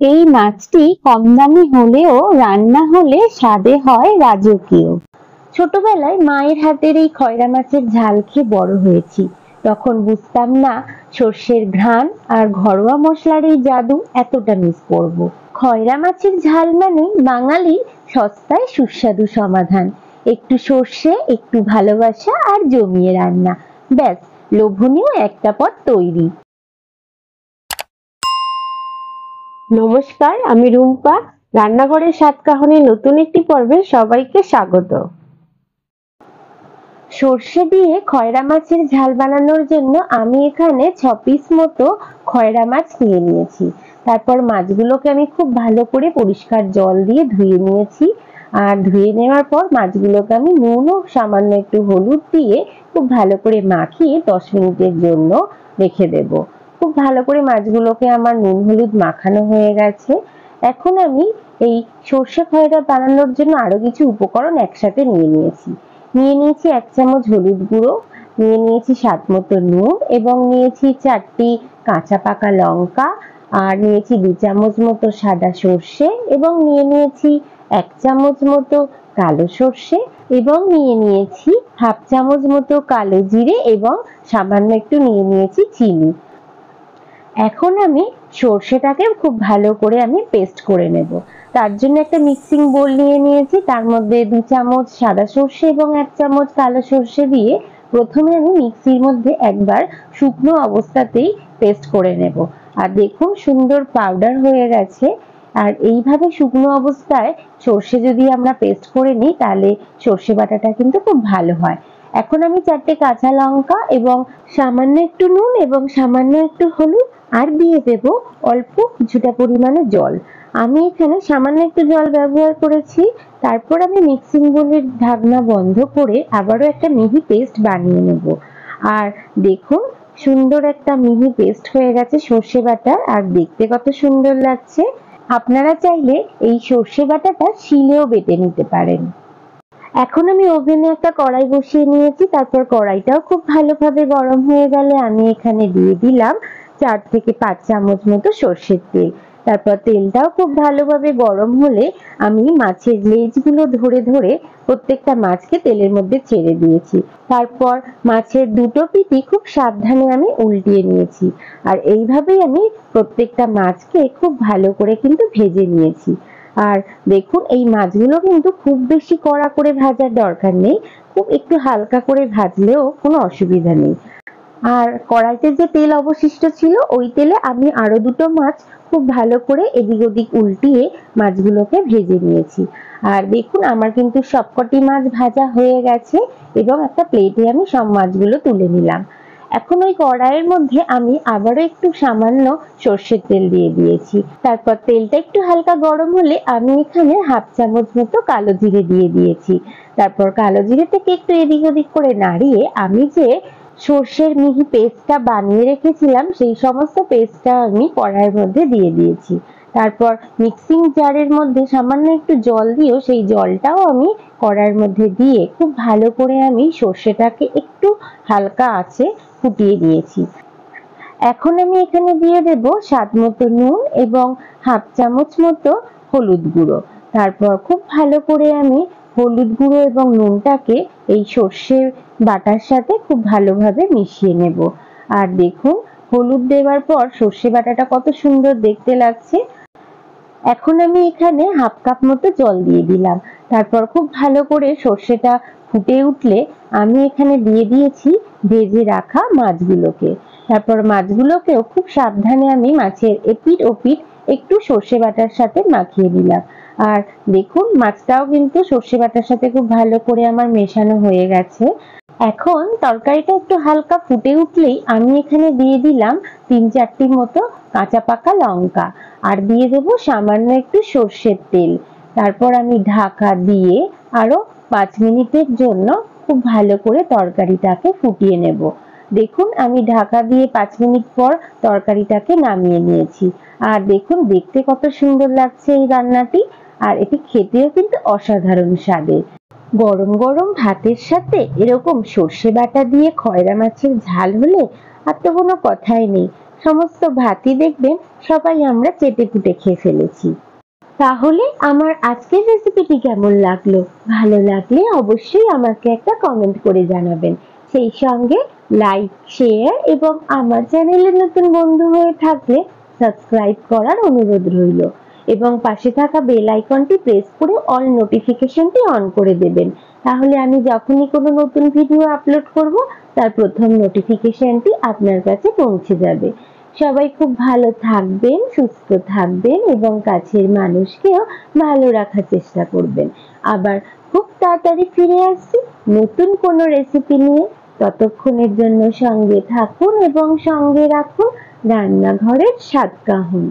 এই মাছটি কম দামি হলেও রান্না হলে স্বাদে হয় রাজকীয়। ছোটবেলায় মায়ের হাতের এই খয়রা মাছের ঝাল খেয়ে বড় হয়েছি। তখন বুঝতাম না সর্ষের ঘ্রাণ আর ঘরোয়া মশলার এই জাদু এতটা মিস করব। খয়রা মাছের ঝাল মানে বাঙালির সস্তায় সুস্বাদু সমাধান। একটু সর্ষে, একটু ভালোবাসা আর জমিয়ে রান্না, ব্যাস লোভনীয় একটা পদ তৈরি। নমস্কার, আমি রুম্পা। রান্নাঘরের স্বাদ কাহনের নতুন একটি পর্বে সবাইকে স্বাগত। সর্ষে দিয়ে খয়রা মাছের ঝাল বানানোর জন্য আমি এখানে 6 পিস মতো খয়রা মাছ নিয়ে নিয়েছি। তারপর মাছগুলোকে আমি খুব ভালো করে পরিষ্কার জল দিয়ে ধুয়ে নিয়েছি। আর ধুয়ে নেওয়ার পর মাছগুলোকে আমি নুন ও সামান্য একটু হলুদ দিয়ে খুব ভালো করে মাখিয়ে 10 মিনিটের জন্য রেখে দেব। খুব ভালো করে মাছগুলোকে আমার নুন হলুদ মাখানো হয়ে গেছে। এখন আমি এই সর্ষে খয়রা বানানোর জন্য আরো কিছু উপকরণ একসাথে নিয়ে নিয়েছি। নিয়ে নিয়েছি 1 চামচ হলুদ গুঁড়ো, নিয়ে নিয়েছি স্বাদ মতো নুন এবং নিয়েছি 4টি কাঁচা পাকা লঙ্কা, আর নিয়েছি 2 চামচ মতো সাদা সর্ষে এবং নিয়ে নিয়েছি 1 চামচ মতো কালো সর্ষে এবং নিয়ে নিয়েছি হাফ চামচ মতো কালো জিরে এবং সামান্য একটু নিয়ে নিয়েছি চিনি। এখন আমি সর্ষেটাকে খুব ভালো করে আমি পেস্ট করে নেব। তার জন্য একটা মিক্সিং বোল নিয়ে নিয়েছি, তার মধ্যে 2 চামচ সাদা সর্ষে এবং 1 চামচ কালো সর্ষে দিয়ে প্রথমে আমি মিক্সির মধ্যে একবার শুকনো অবস্থাতেই পেস্ট করে নেব। আর দেখুন সুন্দর পাউডার হয়ে গেছে। আর এইভাবে শুকনো অবস্থায় সর্ষে যদি আমরা পেস্ট করে নিই তাহলে সর্ষে বাটাটা কিন্তু খুব ভালো হয়। এখন আমি 4টে কাঁচা লঙ্কা এবং সামান্য একটু নুন এবং সামান্য একটু হলুদ আর দিয়ে দেব অল্প কিছুটা পরিমাণে জল। আমি এখানে সামান্য একটু জল ব্যবহার করেছি। তারপর আমি মিক্সিং বোলের ঢাকনা বন্ধ করে আবারও একটা মিহি পেস্ট বানিয়ে নেব। আর দেখুন সুন্দর একটা মিহি পেস্ট হয়ে গেছে সর্ষে বাটার, আর দেখতে কত সুন্দর লাগছে। আপনারা চাইলে এই সর্ষে বাটাটা শিলেও বেটে নিতে পারেন। এখন আমি ওভেনে একটা কড়াই বসিয়ে নিয়েছি। তারপর কড়াইটাও খুব ভালোভাবে গরম হয়ে গেলে আমি এখানে দিয়ে দিলাম 4 থেকে 5 চামচ মতো সর্ষের তেল। তারপর তেলটাও খুব ভালোভাবে গরম হলে আমি মাছের লেজগুলো ধরে ধরে প্রত্যেকটা মাছকে তেলের মধ্যে ছেড়ে দিয়েছি। তারপর মাছের দুটো পিঠই খুব সাবধানে আমি উল্টিয়ে নিয়েছি। আর এইভাবেই আমি প্রত্যেকটা মাছকে খুব ভালো করে কিন্তু ভেজে নিয়েছি। আর দেখুন এই মাছগুলো কিন্তু খুব বেশি কড়া করে ভাজার দরকার নেই, খুব একটু হালকা করে ভাজলেও কোনো অসুবিধা নেই। আর কড়াইতে যে তেল অবশিষ্ট ছিল ওই তেলে আমি আরো দুটো মাছ খুব ভালো করে এদিক ওদিক উল্টিয়ে মাছগুলোকে ভেজে নিয়েছি। আর দেখুন আমার কিন্তু সবকটি মাছ ভাজা হয়ে গেছে এবং একটা প্লেটে আমি সব মাছগুলো তুলে নিলাম। এখন ওই কড়াইয়ের মধ্যে আমি আবারও একটু সামান্য সর্ষের তেল দিয়ে দিয়েছি। তারপর তেলটা একটু হালকা গরম হলে আমি এখানে হাফ চামচ মতো কালো জিরে দিয়ে দিয়েছি। তারপর কালো জিরে থেকে একটু এদিক ওদিক করে নাড়িয়ে আমি যে সর্ষের মিহি পেস্টটা বানিয়ে রেখেছিলাম সেই সমস্ত পেস্টটা আমি কড়াইয়ের মধ্যে দিয়ে দিয়েছি। তারপর মিক্সিং জারের মধ্যে সামান্য একটু জল দিয়েও সেই জলটাও আমি কড়াইয়ের মধ্যে দিয়ে খুব ভালো করে আমি সর্ষেটাকে একটু হালকা আঁচে ফুটিয়ে নিয়েছি। এখন আমি এখানে দিয়ে দেব স্বাদ মতো নুন এবং হাফ চামচ মতো হলুদ গুঁড়ো। তারপর খুব ভালো করে আমি হলুদ গুঁড়ো এবং নুনটাকে এই সর্ষের বাটার সাথে খুব ভালোভাবে মিশিয়ে নেব। আর দেখুন হলুদ দেওয়ার পর সর্ষে বাটাটা কত সুন্দর দেখতে লাগছে। এখন আমি এখানে হাফ কাপ মতো জল দিয়ে দিলাম। তারপর খুব ভালো করে সর্ষেটা ফুটে উঠলে আমি এখানে দিয়ে দিয়েছি ভেজে রাখা মাছগুলোকে। তারপর মাছগুলোকেও খুব সাবধানে আমি মাছের এপিঠ ওপিঠ একটু সর্ষে বাটার সাথে মাখিয়ে দিলাম। আর দেখুন মাছটাও কিন্তু সর্ষে বাটার সাথে খুব ভালো করে আমার মেশানো হয়ে গেছে। এখন তরকারিটা একটু হালকা ফুটে উঠলেই আমি এখানে দিয়ে দিলাম 3-4টি মতো কাঁচা পাকা লঙ্কা আর দিয়ে দেবো সামান্য একটু সর্ষের তেল। তারপর আমি ঢাকা দিয়ে আরো 5 মিনিটের জন্য খুব ভালো করে তরকারিটাকে ফুটিয়ে নেব। দেখুন আমি ঢাকা দিয়ে 5 মিনিট পর তরকারিটাকে নামিয়ে নিয়েছি। আর দেখুন দেখতে কত সুন্দর লাগছে এই রান্নাটি, আর এটি খেতেও কিন্তু অসাধারণ স্বাদের। গরম গরম ভাতের সাথে এরকম সর্ষে বাটা দিয়ে খয়রা মাছের ঝাল হলে আর তো কোনো কথাই নেই। সমস্ত ভাতই দেখবেন সবাই আমরা চেটেপুটে খেয়ে ফেলেছি। তাহলে আমার আজকের রেসিপিটি কেমন লাগলো? ভালো লাগলে অবশ্যই আমাকে একটা কমেন্ট করে জানাবেন। সেই সঙ্গে লাইক, শেয়ার এবং আমার চ্যানেলে নতুন বন্ধু হয়ে থাকলে সাবস্ক্রাইব করার অনুরোধ রইল এবং পাশে থাকা বেল আইকনটি প্রেস করে অল নোটিফিকেশনটি অন করে দেবেন। তাহলে আমি যখনই কোনো নতুন ভিডিও আপলোড করব তার প্রথম নোটিফিকেশনটি আপনার কাছে পৌঁছে যাবে। সবাই খুব ভালো থাকবেন, সুস্থ থাকবেন এবং কাছের মানুষকেও ভালো রাখার চেষ্টা করবেন। আবার খুব তাড়াতাড়ি ফিরে আসছি নতুন কোনো রেসিপি নিয়ে। ততক্ষণের জন্য সঙ্গে থাকুন এবং সঙ্গে রাখুন রান্নাঘরের স্বাদ কাহন।